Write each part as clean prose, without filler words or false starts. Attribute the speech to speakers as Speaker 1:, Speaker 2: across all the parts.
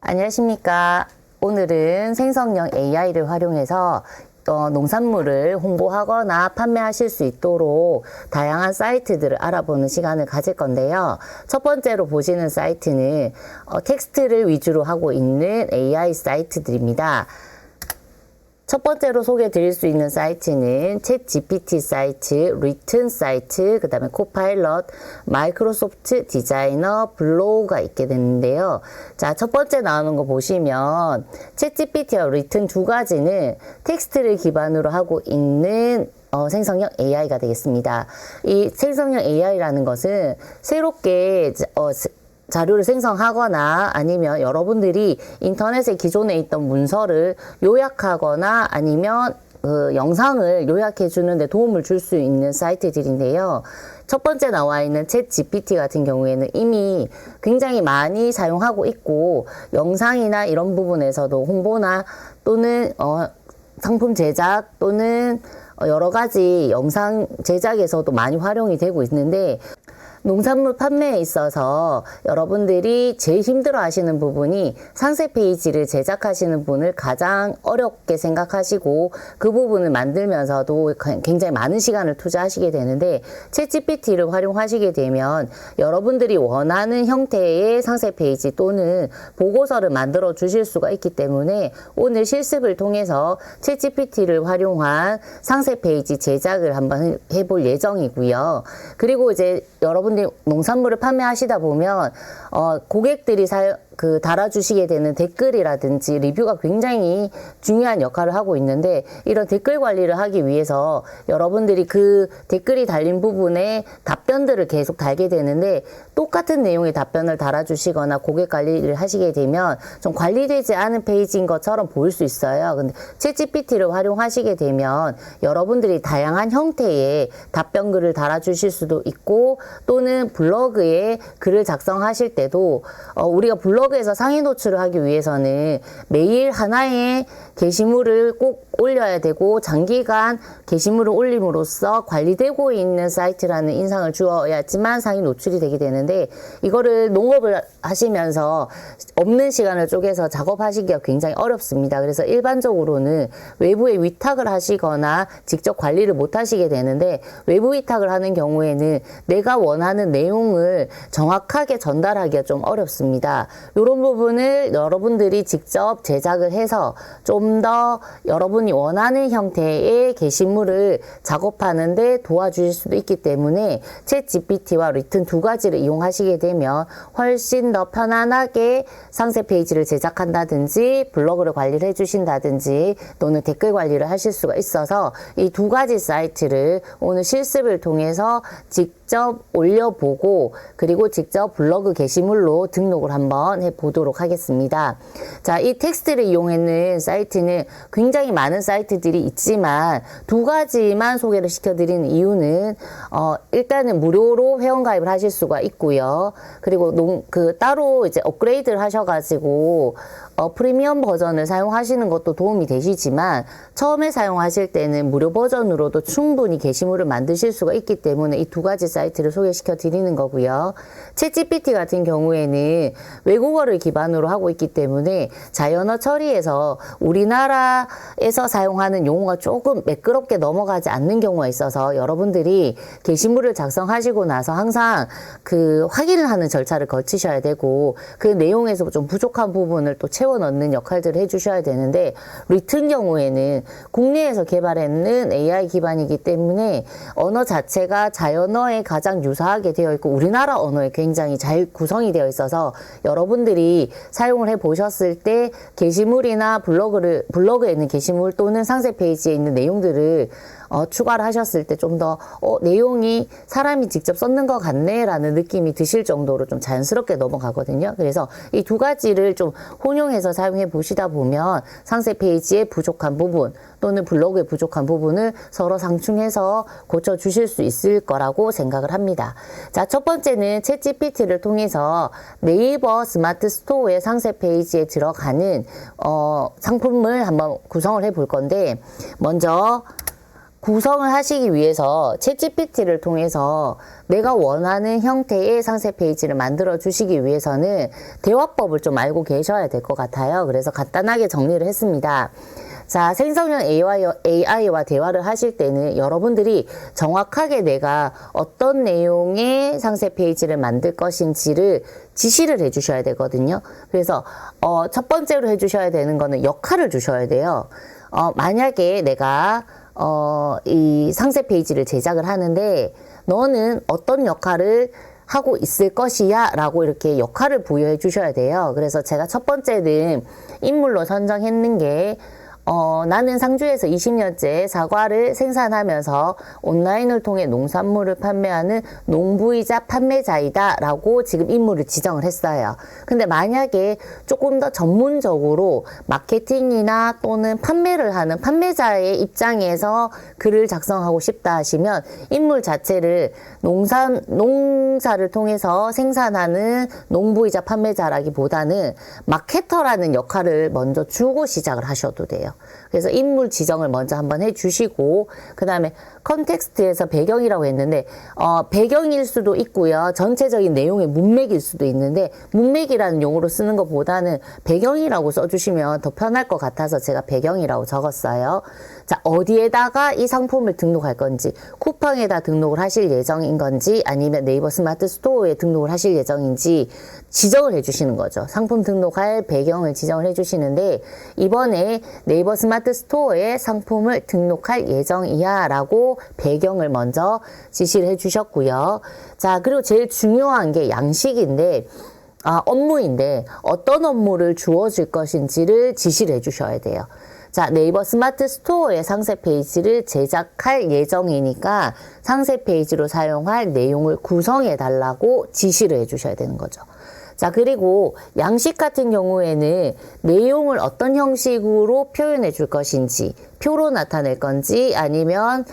Speaker 1: 안녕하십니까. 오늘은 생성형 AI를 활용해서 농산물을 홍보하거나 판매하실 수 있도록 다양한 사이트들을 알아보는 시간을 가질 건데요. 첫 번째로 보시는 사이트는 텍스트를 위주로 하고 있는 AI 사이트들입니다. 첫 번째로 소개해 드릴 수 있는 사이트는 챗 GPT 사이트, 리튼 사이트, 그 다음에 코파일럿, 마이크로소프트 디자이너, 블로그가 있게 되는데요. 자, 첫 번째 나오는 거 보시면 챗 GPT와 리튼 두 가지는 텍스트를 기반으로 하고 있는 생성형 AI가 되겠습니다. 이 생성형 AI라는 것은 새롭게 자료를 생성하거나 아니면 여러분들이 인터넷에 기존에 있던 문서를 요약하거나 아니면 영상을 요약해 주는데 도움을 줄 수 있는 사이트들인데요. 첫 번째 나와 있는 챗 GPT 같은 경우에는 이미 굉장히 많이 사용하고 있고 영상이나 이런 부분에서도 홍보나 또는 상품 제작 또는 여러 가지 영상 제작에서도 많이 활용이 되고 있는데 농산물 판매에 있어서 여러분들이 제일 힘들어 하시는 부분이 상세 페이지를 제작하시는 분을 가장 어렵게 생각하시고 그 부분을 만들면서도 굉장히 많은 시간을 투자하시게 되는데 챗 GPT를 활용하시게 되면 여러분들이 원하는 형태의 상세 페이지 또는 보고서를 만들어 주실 수가 있기 때문에 오늘 실습을 통해서 챗 GPT를 활용한 상세 페이지 제작을 한번 해볼 예정이고요. 그리고 이제 여러분들이 농산물을 판매하시다 보면 고객들이 달아주시게 되는 댓글이라든지 리뷰가 굉장히 중요한 역할을 하고 있는데 이런 댓글 관리를 하기 위해서 여러분들이 그 댓글이 달린 부분에 답변들을 계속 달게 되는데 똑같은 내용의 답변을 달아주시거나 고객 관리를 하시게 되면 좀 관리되지 않은 페이지인 것처럼 보일 수 있어요. 근데 챗 GPT를 활용하시게 되면 여러분들이 다양한 형태의 답변글을 달아주실 수도 있고 또는 블로그에 글을 작성하실 때도 우리가 블로그에서 상위 노출을 하기 위해서는 매일 하나의 게시물을 꼭 올려야 되고 장기간 게시물을 올림으로써 관리되고 있는 사이트라는 인상을 주어야지만 상위 노출이 되게 되는데 이거를 농업을 하시면서 없는 시간을 쪼개서 작업하시기가 굉장히 어렵습니다. 그래서 일반적으로는 외부에 위탁을 하시거나 직접 관리를 못 하시게 되는데 외부 위탁을 하는 경우에는 내가 원하는 내용을 정확하게 전달하기가 좀 어렵습니다. 이런 부분을 여러분들이 직접 제작을 해서 좀 더 여러분이 원하는 형태의 게시물을 작업하는데 도와주실 수도 있기 때문에 챗 GPT와 리튼 두 가지를 이용하시게 되면 훨씬 더 편안하게 상세 페이지를 제작한다든지 블로그를 관리를 해주신다든지 또는 댓글 관리를 하실 수가 있어서 이 두 가지 사이트를 오늘 실습을 통해서 직접 올려보고 그리고 직접 블로그 게시물로 등록을 한번 해보도록 하겠습니다. 자, 이 텍스트를 이용하는 사이트는 굉장히 많은 사이트들이 있지만 두 가지만 소개를 시켜드리는 이유는 일단은 무료로 회원가입을 하실 수가 있고요. 그리고 따로 이제 업그레이드를 하셔가지고 프리미엄 버전을 사용하시는 것도 도움이 되시지만 처음에 사용하실 때는 무료 버전으로도 충분히 게시물을 만드실 수가 있기 때문에 이 두 가지 사이트를 소개시켜 드리는 거고요. 챗 GPT 같은 경우에는 외국어를 기반으로 하고 있기 때문에 자연어 처리에서 우리나라에서 사용하는 용어가 조금 매끄럽게 넘어가지 않는 경우가 있어서 여러분들이 게시물을 작성하시고 나서 항상 확인을 하는 절차를 거치셔야 되고 그 내용에서 좀 부족한 부분을 또 채워 넣는 역할들을 해주셔야 되는데 리튼 경우에는 국내에서 개발했는 AI 기반이기 때문에 언어 자체가 자연어에 가장 유사하게 되어 있고 우리나라 언어에 굉장히 잘 구성이 되어 있어서 여러분들이 사용을 해 보셨을 때 게시물이나 블로그에 있는 게시물 또는 상세 페이지에 있는 내용들을 추가를 하셨을 때 좀 더 내용이 사람이 직접 썼는 것 같네 라는 느낌이 드실 정도로 좀 자연스럽게 넘어가거든요. 그래서 이 두 가지를 좀 혼용해서 사용해 보시다 보면 상세 페이지의 부족한 부분 또는 블로그의 부족한 부분을 서로 상충해서 고쳐주실 수 있을 거라고 생각을 합니다. 자, 첫 번째는 챗 GPT를 통해서 네이버 스마트 스토어의 상세 페이지에 들어가는 상품을 한번 구성을 해 볼 건데 먼저 구성을 하시기 위해서 챗GPT를 통해서 내가 원하는 형태의 상세 페이지를 만들어 주시기 위해서는 대화법을 좀 알고 계셔야 될 것 같아요. 그래서 간단하게 정리를 했습니다. 자, 생성형 AI와 대화를 하실 때는 여러분들이 정확하게 내가 어떤 내용의 상세 페이지를 만들 것인지를 지시를 해주셔야 되거든요. 그래서 첫 번째로 해주셔야 되는 거는 역할을 주셔야 돼요. 만약에 내가 이 상세 페이지를 제작을 하는데 너는 어떤 역할을 하고 있을 것이야 라고 이렇게 역할을 부여해 주셔야 돼요. 그래서 제가 첫 번째는 인물로 선정했는 게 나는 상주에서 20년째 사과를 생산하면서 온라인을 통해 농산물을 판매하는 농부이자 판매자이다 라고 지금 인물을 지정을 했어요. 근데 만약에 조금 더 전문적으로 마케팅이나 또는 판매를 하는 판매자의 입장에서 글을 작성하고 싶다 하시면 인물 자체를 농사를 통해서 생산하는 농부이자 판매자라기보다는 마케터라는 역할을 먼저 주고 시작을 하셔도 돼요. 그래서 인물 지정을 먼저 한번 해주시고 그 다음에 컨텍스트에서 배경이라고 했는데 배경일 수도 있고요. 전체적인 내용의 문맥일 수도 있는데 문맥이라는 용어로 쓰는 것보다는 배경이라고 써주시면 더 편할 것 같아서 제가 배경이라고 적었어요. 자, 어디에다가 이 상품을 등록할 건지 쿠팡에다 등록을 하실 예정인 건지 아니면 네이버 스마트 스토어에 등록을 하실 예정인지 지정을 해주시는 거죠. 상품 등록할 배경을 지정을 해주시는데 이번에 네이버 스마트 스토어에 상품을 등록할 예정이야 라고 배경을 먼저 지시를 해주셨고요. 자, 그리고 제일 중요한 게 양식인데 업무인데 어떤 업무를 주어질 것인지를 지시를 해주셔야 돼요. 자, 네이버 스마트 스토어의 상세 페이지를 제작할 예정이니까 상세 페이지로 사용할 내용을 구성해 달라고 지시를 해주셔야 되는 거죠. 자, 그리고 양식 같은 경우에는 내용을 어떤 형식으로 표현해 줄 것인지, 표로 나타낼 건지 아니면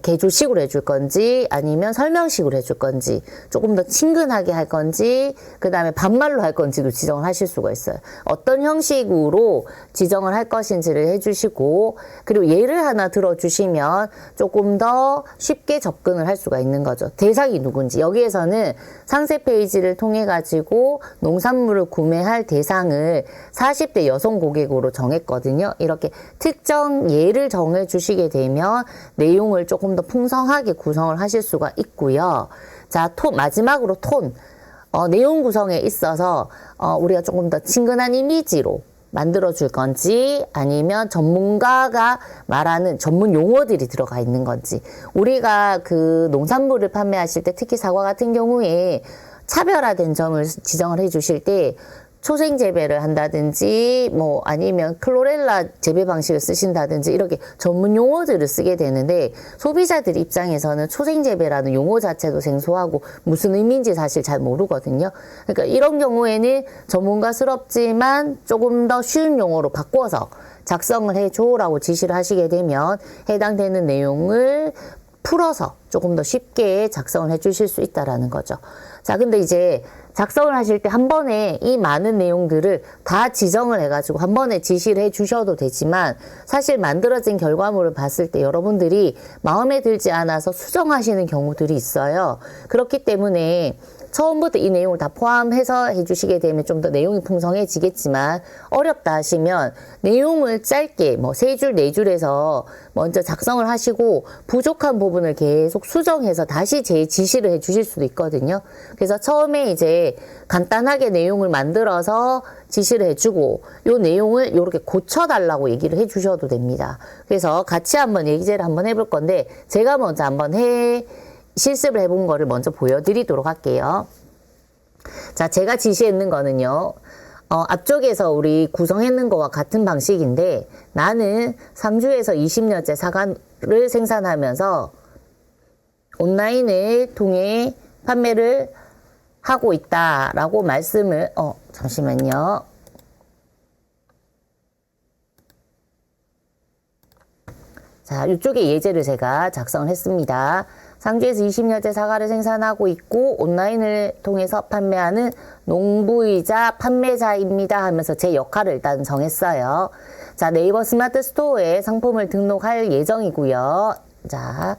Speaker 1: 개조식으로 해줄 건지 아니면 설명식으로 해줄 건지 조금 더 친근하게 할 건지 그 다음에 반말로 할 건지도 지정을 하실 수가 있어요. 어떤 형식으로 지정을 할 것인지를 해주시고 그리고 예를 하나 들어주시면 조금 더 쉽게 접근을 할 수가 있는 거죠. 대상이 누군지 여기에서는 상세 페이지를 통해 가지고 농산물을 구매할 대상을 40대 여성 고객으로 정했거든요. 이렇게 특정 예를 정해 주시게 되면 내용을 조금 더 풍성하게 구성을 하실 수가 있고요. 자, 마지막으로 톤. 내용 구성에 있어서 우리가 조금 더 친근한 이미지로 만들어 줄 건지 아니면 전문가가 말하는 전문 용어들이 들어가 있는 건지 우리가 그 농산물을 판매하실 때 특히 사과 같은 경우에 차별화된 점을 지정을 해 주실 때 초생 재배를 한다든지 뭐 아니면 클로렐라 재배 방식을 쓰신다든지 이렇게 전문 용어들을 쓰게 되는데 소비자들 입장에서는 초생 재배라는 용어 자체도 생소하고 무슨 의미인지 사실 잘 모르거든요. 그러니까 이런 경우에는 전문가스럽지만 조금 더 쉬운 용어로 바꿔서 작성을 해줘라고 지시를 하시게 되면 해당되는 내용을 풀어서 조금 더 쉽게 작성을 해주실 수 있다라는 거죠. 자, 근데 이제 작성을 하실 때 한 번에 이 많은 내용들을 다 지정을 해가지고 한 번에 지시를 해주셔도 되지만 사실 만들어진 결과물을 봤을 때 여러분들이 마음에 들지 않아서 수정하시는 경우들이 있어요. 그렇기 때문에 처음부터 이 내용을 다 포함해서 해주시게 되면 좀 더 내용이 풍성해지겠지만 어렵다 하시면 내용을 짧게 뭐 3줄, 4줄에서 먼저 작성을 하시고 부족한 부분을 계속 수정해서 다시 지시를 해주실 수도 있거든요. 그래서 처음에 이제 간단하게 내용을 만들어서 지시를 해주고 요 내용을 이렇게 고쳐달라고 얘기를 해주셔도 됩니다. 그래서 같이 한번 얘기제를 한번 해볼 건데 제가 먼저 한번 실습을 해본 거를 먼저 보여드리도록 할게요. 자, 제가 지시했는 거는요. 앞쪽에서 우리 구성했는 거와 같은 방식인데 나는 상주에서 20년째 사과를 생산하면서 온라인을 통해 판매를 하고 있다라고 말씀을 잠시만요. 자, 이쪽에 예제를 제가 작성을 했습니다. 상주에서 20년째 사과를 생산하고 있고 온라인을 통해서 판매하는 농부이자 판매자입니다 하면서 제 역할을 일단 정했어요. 자, 네이버 스마트 스토어에 상품을 등록할 예정이고요. 자,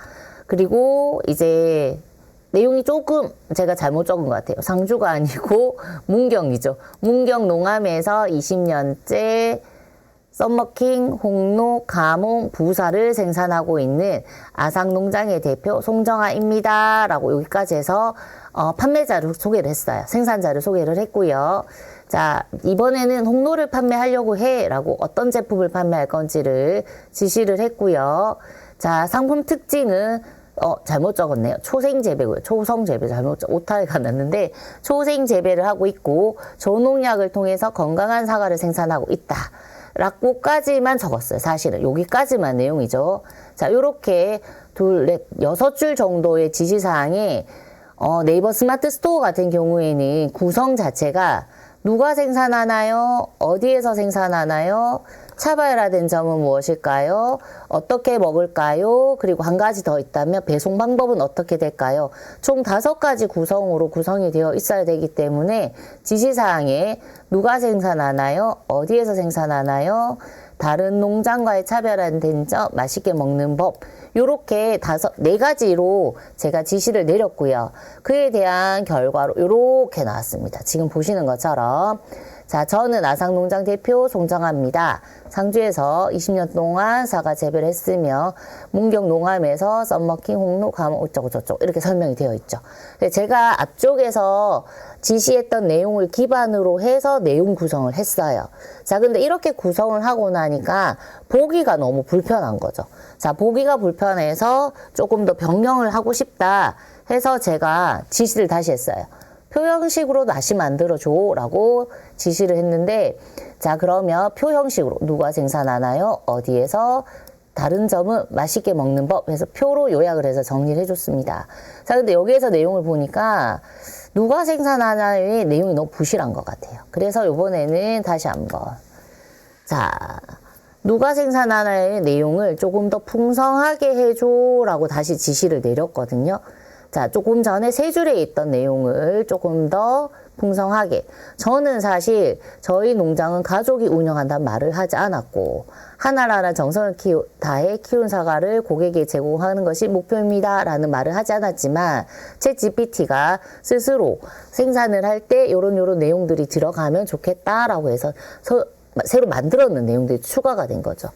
Speaker 1: 그리고 이제 내용이 조금 제가 잘못 적은 것 같아요. 상주가 아니고 문경이죠. 문경 농암에서 20년째 썸머킹, 홍로, 감홍, 부사를 생산하고 있는 아상농장의 대표 송정아입니다. 라고 여기까지 해서 판매자를 소개를 했어요. 생산자를 소개를 했고요. 자, 이번에는 홍로를 판매하려고 해 라고 어떤 제품을 판매할 건지를 지시를 했고요. 자, 상품 특징은 잘못 적었네요. 초생재배고요. 초성재배 오타가 났는데 초생재배를 하고 있고 저농약을 통해서 건강한 사과를 생산하고 있다. 라고까지만 적었어요. 사실은 여기까지만 내용이죠. 자, 요렇게 둘, 넷, 6줄 정도의 지시사항에 네이버 스마트 스토어 같은 경우에는 구성 자체가 누가 생산하나요? 어디에서 생산하나요? 차별화된 점은 무엇일까요? 어떻게 먹을까요? 그리고 한 가지 더 있다면 배송 방법은 어떻게 될까요? 총 5가지 구성으로 구성이 되어 있어야 되기 때문에 지시사항에 누가 생산하나요? 어디에서 생산하나요? 다른 농장과의 차별화된 점, 맛있게 먹는 법, 요렇게 4가지로 제가 지시를 내렸고요. 그에 대한 결과로 요렇게 나왔습니다. 지금 보시는 것처럼. 자, 저는 아상농장 대표 송정아입니다. 상주에서 20년 동안 사과 재배를 했으며 문경 농암에서 썸머킹, 홍로, 감홍 어쩌고저쩌고 이렇게 설명이 되어 있죠. 제가 앞쪽에서 지시했던 내용을 기반으로 해서 내용 구성을 했어요. 자, 근데 이렇게 구성을 하고 나니까 보기가 너무 불편한 거죠. 자, 보기가 불편해서 조금 더 변경을 하고 싶다 해서 제가 지시를 다시 했어요. 표 형식으로 다시 만들어줘 라고 지시를 했는데, 자, 그러면 표 형식으로 누가 생산하나요? 어디에서? 다른 점은 맛있게 먹는 법 해서 표로 요약을 해서 정리를 해줬습니다. 자, 근데 여기에서 내용을 보니까 누가 생산하나의 내용이 너무 부실한 것 같아요. 그래서 이번에는 다시 한번, 자, 누가 생산하나의 내용을 조금 더 풍성하게 해줘 라고 다시 지시를 내렸거든요. 자, 조금 전에 3줄에 있던 내용을 조금 더 풍성하게. 저는 사실 저희 농장은 가족이 운영한다는 말을 하지 않았고, 하나하나 정성을 다해 키운 사과를 고객에게 제공하는 것이 목표입니다 라는 말을 하지 않았지만, 챗GPT가 스스로 생산을 할 때 요런 내용들이 들어가면 좋겠다라고 해서 새로 만들었는 내용들이 추가가 된 거죠.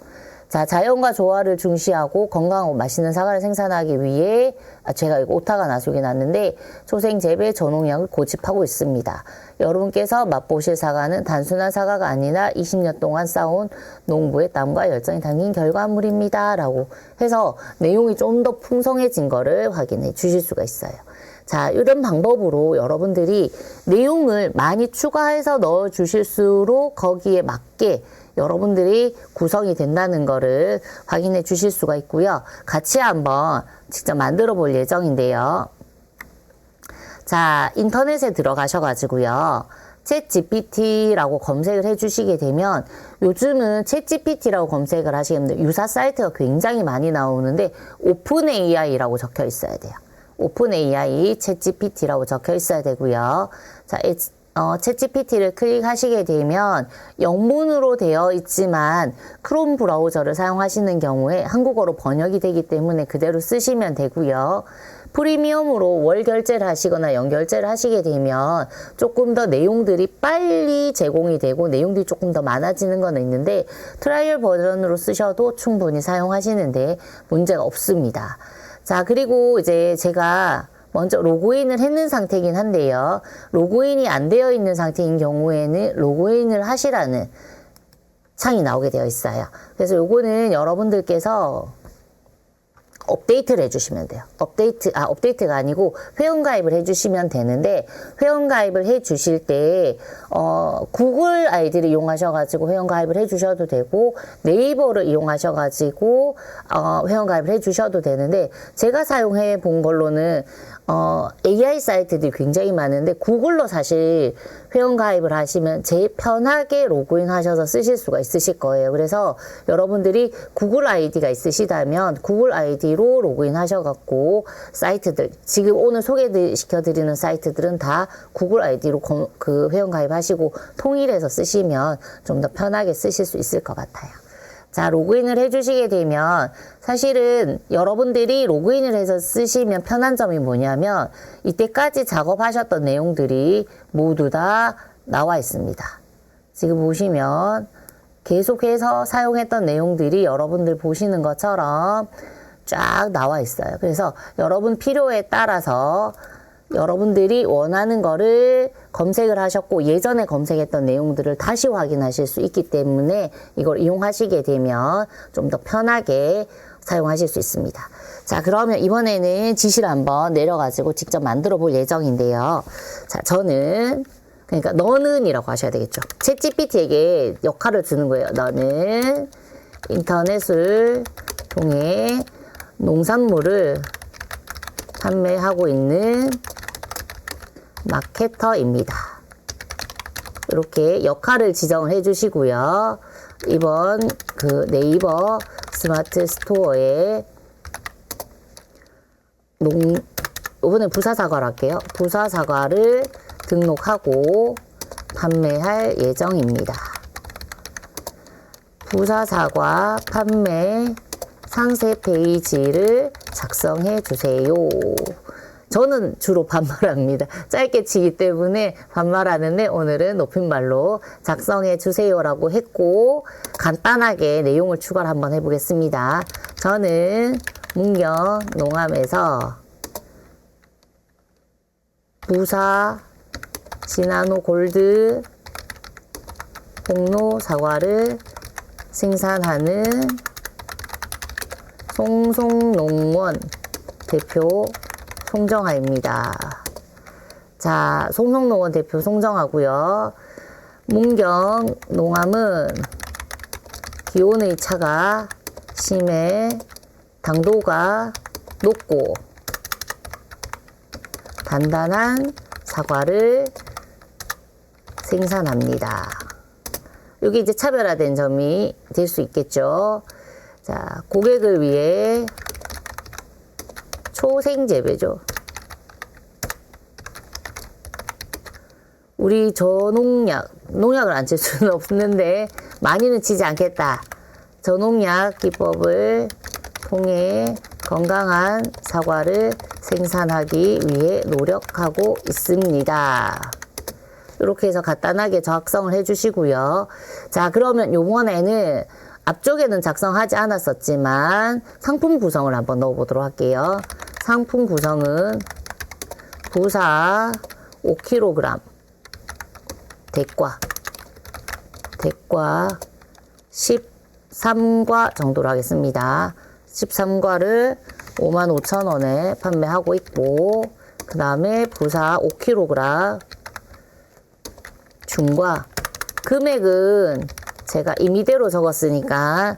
Speaker 1: 자, 자연과 조화를 중시하고 건강하고 맛있는 사과를 생산하기 위해 제가 이거 오타가 나서 여기 났는데 초생 재배 저농약을 고집하고 있습니다. 여러분께서 맛보실 사과는 단순한 사과가 아니라 20년 동안 쌓아온 농부의 땀과 열정이 담긴 결과물입니다. 라고 해서 내용이 좀 더 풍성해진 거를 확인해 주실 수가 있어요. 자, 이런 방법으로 여러분들이 내용을 많이 추가해서 넣어 주실수록 거기에 맞게 여러분들이 구성이 된다는 거를 확인해 주실 수가 있고요. 같이 한번 직접 만들어 볼 예정인데요. 자, 인터넷에 들어가셔가지고요. 챗GPT라고 검색을 해주시게 되면 요즘은 챗GPT라고 검색을 하시면 유사 사이트가 굉장히 많이 나오는데 오픈AI라고 적혀 있어야 돼요. 오픈AI 챗GPT라고 적혀 있어야 되고요. 자, 챗GPT를 클릭하시게 되면 영문으로 되어 있지만 크롬 브라우저를 사용하시는 경우에 한국어로 번역이 되기 때문에 그대로 쓰시면 되고요. 프리미엄으로 월 결제를 하시거나 연결제를 하시게 되면 조금 더 내용들이 빨리 제공이 되고 내용들이 조금 더 많아지는 건 있는데 트라이얼 버전으로 쓰셔도 충분히 사용하시는데 문제가 없습니다. 자, 그리고 이제 제가 먼저 로그인을 했는 상태이긴 한데요. 로그인이 안 되어 있는 상태인 경우에는 로그인을 하시라는 창이 나오게 되어 있어요. 그래서 요거는 여러분들께서 업데이트를 해주시면 돼요. 업데이트가 아니고 회원가입을 해주시면 되는데, 회원가입을 해주실 때, 구글 아이디를 이용하셔가지고 회원가입을 해주셔도 되고, 네이버를 이용하셔가지고, 회원가입을 해주셔도 되는데, 제가 사용해 본 걸로는, AI 사이트들이 굉장히 많은데, 구글로 사실 회원가입을 하시면 제일 편하게 로그인 하셔서 쓰실 수가 있으실 거예요. 그래서 여러분들이 구글 아이디가 있으시다면, 구글 아이디로 로그인 하셔갖고, 사이트들, 지금 오늘 소개시켜드리는 사이트들은 다 구글 아이디로 그 회원가입 하시고, 통일해서 쓰시면 좀 더 편하게 쓰실 수 있을 것 같아요. 자, 로그인을 해주시게 되면 사실은 여러분들이 로그인을 해서 쓰시면 편한 점이 뭐냐면 이때까지 작업하셨던 내용들이 모두 다 나와 있습니다. 지금 보시면 계속해서 사용했던 내용들이 여러분들 보시는 것처럼 쫙 나와 있어요. 그래서 여러분 필요에 따라서 여러분들이 원하는 거를 검색을 하셨고 예전에 검색했던 내용들을 다시 확인하실 수 있기 때문에 이걸 이용하시게 되면 좀 더 편하게 사용하실 수 있습니다. 자, 그러면 이번에는 지시를 한번 내려가지고 직접 만들어 볼 예정인데요. 자, 저는 그러니까 너는 이라고 하셔야 되겠죠. 챗GPT에게 역할을 주는 거예요. 너는 인터넷을 통해 농산물을 판매하고 있는 마케터입니다. 이렇게 역할을 지정을 해 주시고요. 이번 그 네이버 스마트 스토어에 이번에 부사사과를 할게요. 부사사과를 등록하고 판매할 예정입니다. 부사사과 판매 상세 페이지를 작성해 주세요. 저는 주로 반말합니다. 짧게 치기 때문에 반말하는데 오늘은 높임말로 작성해 주세요라고 했고 간단하게 내용을 추가를 한번 해보겠습니다. 저는 문경 농암에서 부사 시나노 골드 홍로 사과를 생산하는 송송농원 대표 송정아입니다. 자, 송송농원 대표 송정아고요. 문경 농암은 기온의 차가 심해 당도가 높고 단단한 사과를 생산합니다. 여기 이제 차별화된 점이 될 수 있겠죠. 자, 고객을 위해 초생재배죠. 우리 농약을 안 칠 수는 없는데 많이는 치지 않겠다. 저농약 기법을 통해 건강한 사과를 생산하기 위해 노력하고 있습니다. 이렇게 해서 간단하게 작성을 해주시고요. 자, 그러면 요번에는 앞쪽에는 작성하지 않았었지만 상품 구성을 한번 넣어보도록 할게요. 상품 구성은 부사 5kg 대과 13과 정도로 하겠습니다. 13과를 55,000원에 판매하고 있고 그 다음에 부사 5kg 중과 금액은 제가 임의대로 적었으니까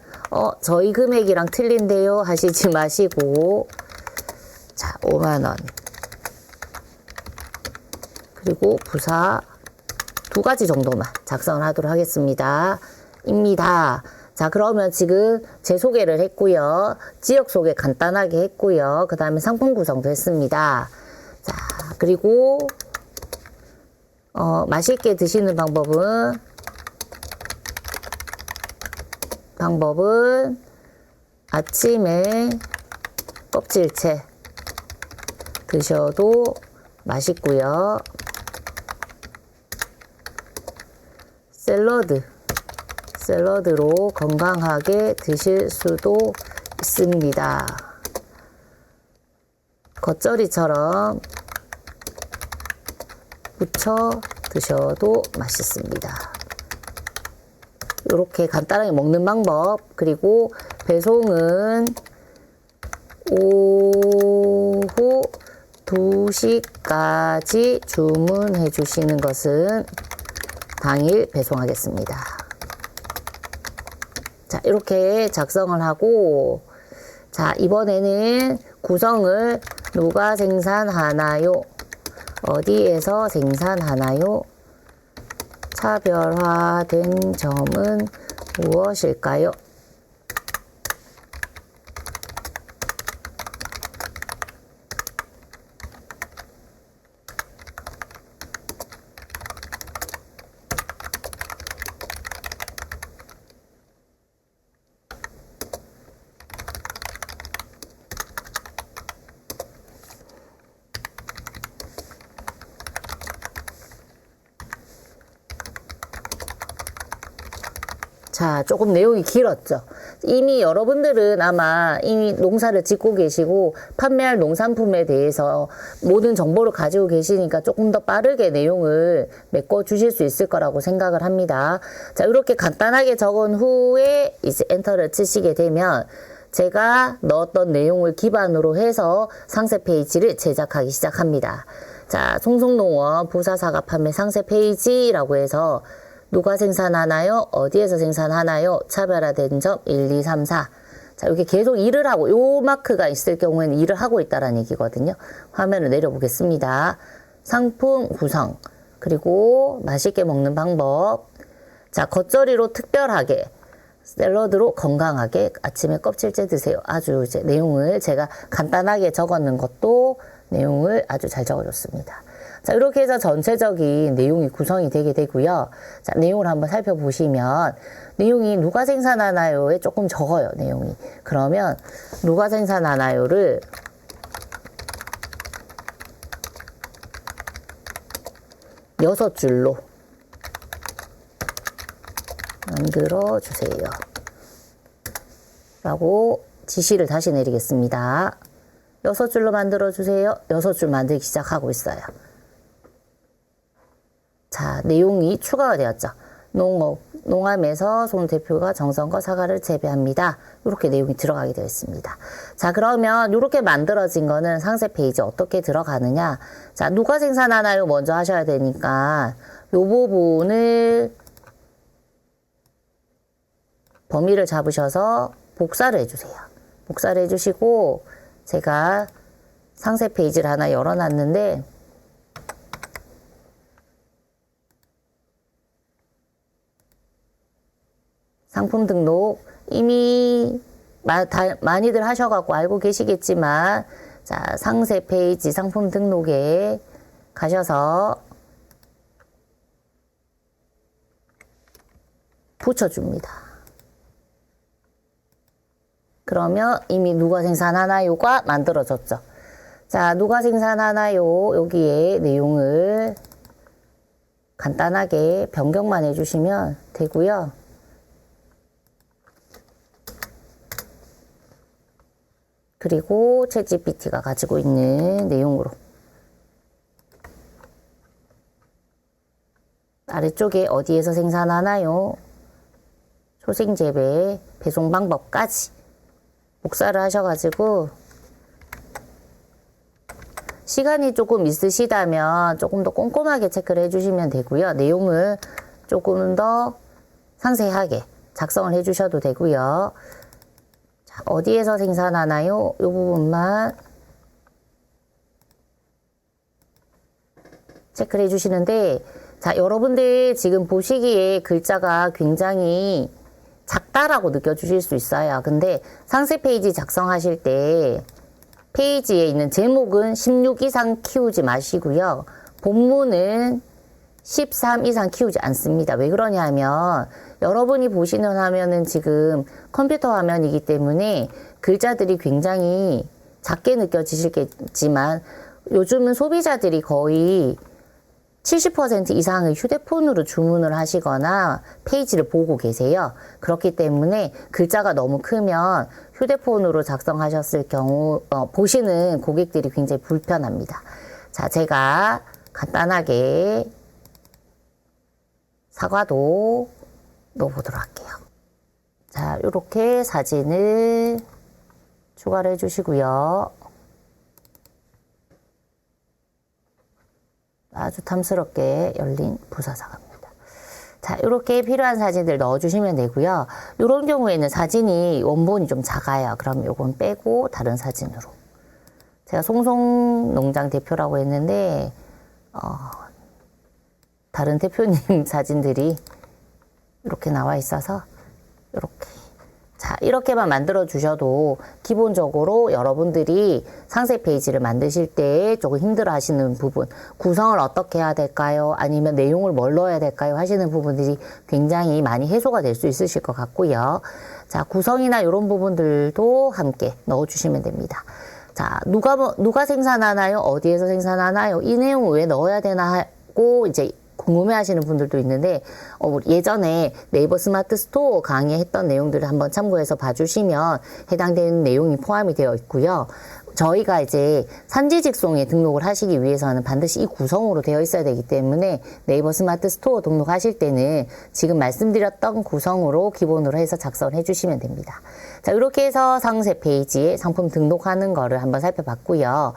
Speaker 1: 저희 금액이랑 틀린데요 하시지 마시고 자 5만원 그리고 부사 2가지 정도만 작성을 하도록 하겠습니다. 입니다. 자, 그러면 지금 제 소개를 했고요. 지역 소개 간단하게 했고요. 그 다음에 상품 구성도 했습니다. 자, 그리고 맛있게 드시는 방법은 아침에 껍질채 드셔도 맛있고요. 샐러드로 건강하게 드실 수도 있습니다. 겉절이처럼 무쳐 드셔도 맛있습니다. 이렇게 간단하게 먹는 방법, 그리고 배송은 오후 2시까지 주문해 주시는 것은 당일 배송하겠습니다. 자, 이렇게 작성을 하고, 자, 이번에는 구성을 누가 생산하나요? 어디에서 생산하나요? 차별화된 점은 무엇일까요? 자, 조금 내용이 길었죠. 이미 여러분들은 아마 이미 농사를 짓고 계시고 판매할 농산품에 대해서 모든 정보를 가지고 계시니까 조금 더 빠르게 내용을 메꿔 주실 수 있을 거라고 생각을 합니다. 자, 이렇게 간단하게 적은 후에 이제 엔터를 치시게 되면 제가 넣었던 내용을 기반으로 해서 상세 페이지를 제작하기 시작합니다. 자, 송송농원 부사사과 판매 상세 페이지라고 해서 누가 생산하나요? 어디에서 생산하나요? 차별화된 점 1, 2, 3, 4. 자, 이렇게 계속 일을 하고, 요 마크가 있을 경우에는 일을 하고 있다는 얘기거든요. 화면을 내려보겠습니다. 상품 구성, 그리고 맛있게 먹는 방법. 자, 겉절이로 특별하게, 샐러드로 건강하게 아침에 껍질째 드세요. 아주 이제 내용을 제가 간단하게 적었는 것도 내용을 아주 잘 적어줬습니다. 자, 이렇게 해서 전체적인 내용이 구성이 되게 되고요. 자, 내용을 한번 살펴보시면 내용이 누가 생산하나요에 조금 적어요, 내용이. 그러면 누가 생산하나요를 여섯 줄로 만들어 주세요. 라고 지시를 다시 내리겠습니다. 6줄로 만들어 주세요. 6줄 만들기 시작하고 있어요. 자, 내용이 추가가 되었죠. 농암에서 송 대표가 정성과 사과를 재배합니다. 이렇게 내용이 들어가게 되어 있습니다. 자, 그러면 이렇게 만들어진 거는 상세 페이지 어떻게 들어가느냐. 자, 누가 생산하나요? 먼저 하셔야 되니까 이 부분을 범위를 잡으셔서 복사를 해주세요. 복사를 해주시고 제가 상세 페이지를 하나 열어놨는데 상품 등록 이미 많이들 하셔갖고 알고 계시겠지만 자, 상세 페이지 상품 등록에 가셔서 붙여줍니다. 그러면 이미 누가 생산하나요가 만들어졌죠. 자, 누가 생산하나요? 여기에 내용을 간단하게 변경만 해주시면 되고요. 그리고 챗GPT가 가지고 있는 내용으로 아래쪽에 어디에서 생산하나요? 소생재배, 배송 방법까지 복사를 하셔가지고 시간이 조금 있으시다면 조금 더 꼼꼼하게 체크를 해주시면 되고요. 내용을 조금 더 상세하게 작성을 해주셔도 되고요. 자, 어디에서 생산하나요? 이 부분만 체크를 해주시는데 자, 여러분들 지금 보시기에 글자가 굉장히 작다라고 느껴주실 수 있어요. 근데 상세 페이지 작성하실 때 페이지에 있는 제목은 16 이상 키우지 마시고요. 본문은 13 이상 키우지 않습니다. 왜 그러냐면 여러분이 보시는 화면은 지금 컴퓨터 화면이기 때문에 글자들이 굉장히 작게 느껴지시겠지만 요즘은 소비자들이 거의 70% 이상을 휴대폰으로 주문을 하시거나 페이지를 보고 계세요. 그렇기 때문에 글자가 너무 크면 휴대폰으로 작성하셨을 경우 보시는 고객들이 굉장히 불편합니다. 자, 제가 간단하게 사과도 넣어보도록 할게요. 자, 이렇게 사진을 추가를 해주시고요. 아주 탐스럽게 열린 부사사과입니다. 자, 이렇게 필요한 사진들 넣어주시면 되고요. 이런 경우에는 사진이 원본이 좀 작아요. 그럼 요건 빼고 다른 사진으로. 제가 송송농장 대표라고 했는데 다른 대표님 사진들이 이렇게 나와 있어서 이렇게. 자, 이렇게만 만들어 주셔도 기본적으로 여러분들이 상세 페이지를 만드실 때 조금 힘들어 하시는 부분, 구성을 어떻게 해야 될까요? 아니면 내용을 뭘 넣어야 될까요? 하시는 부분들이 굉장히 많이 해소가 될 수 있으실 것 같고요. 자, 구성이나 이런 부분들도 함께 넣어 주시면 됩니다. 자, 누가 생산하나요? 어디에서 생산하나요? 이 내용을 왜 넣어야 되나 하고 이제 궁금해 하시는 분들도 있는데, 예전에 네이버 스마트 스토어 강의했던 내용들을 한번 참고해서 봐주시면 해당되는 내용이 포함이 되어 있고요. 저희가 이제 산지 직송에 등록을 하시기 위해서는 반드시 이 구성으로 되어 있어야 되기 때문에 네이버 스마트 스토어 등록하실 때는 지금 말씀드렸던 구성으로 기본으로 해서 작성을 해주시면 됩니다. 자, 이렇게 해서 상세 페이지에 상품 등록하는 거를 한번 살펴봤고요.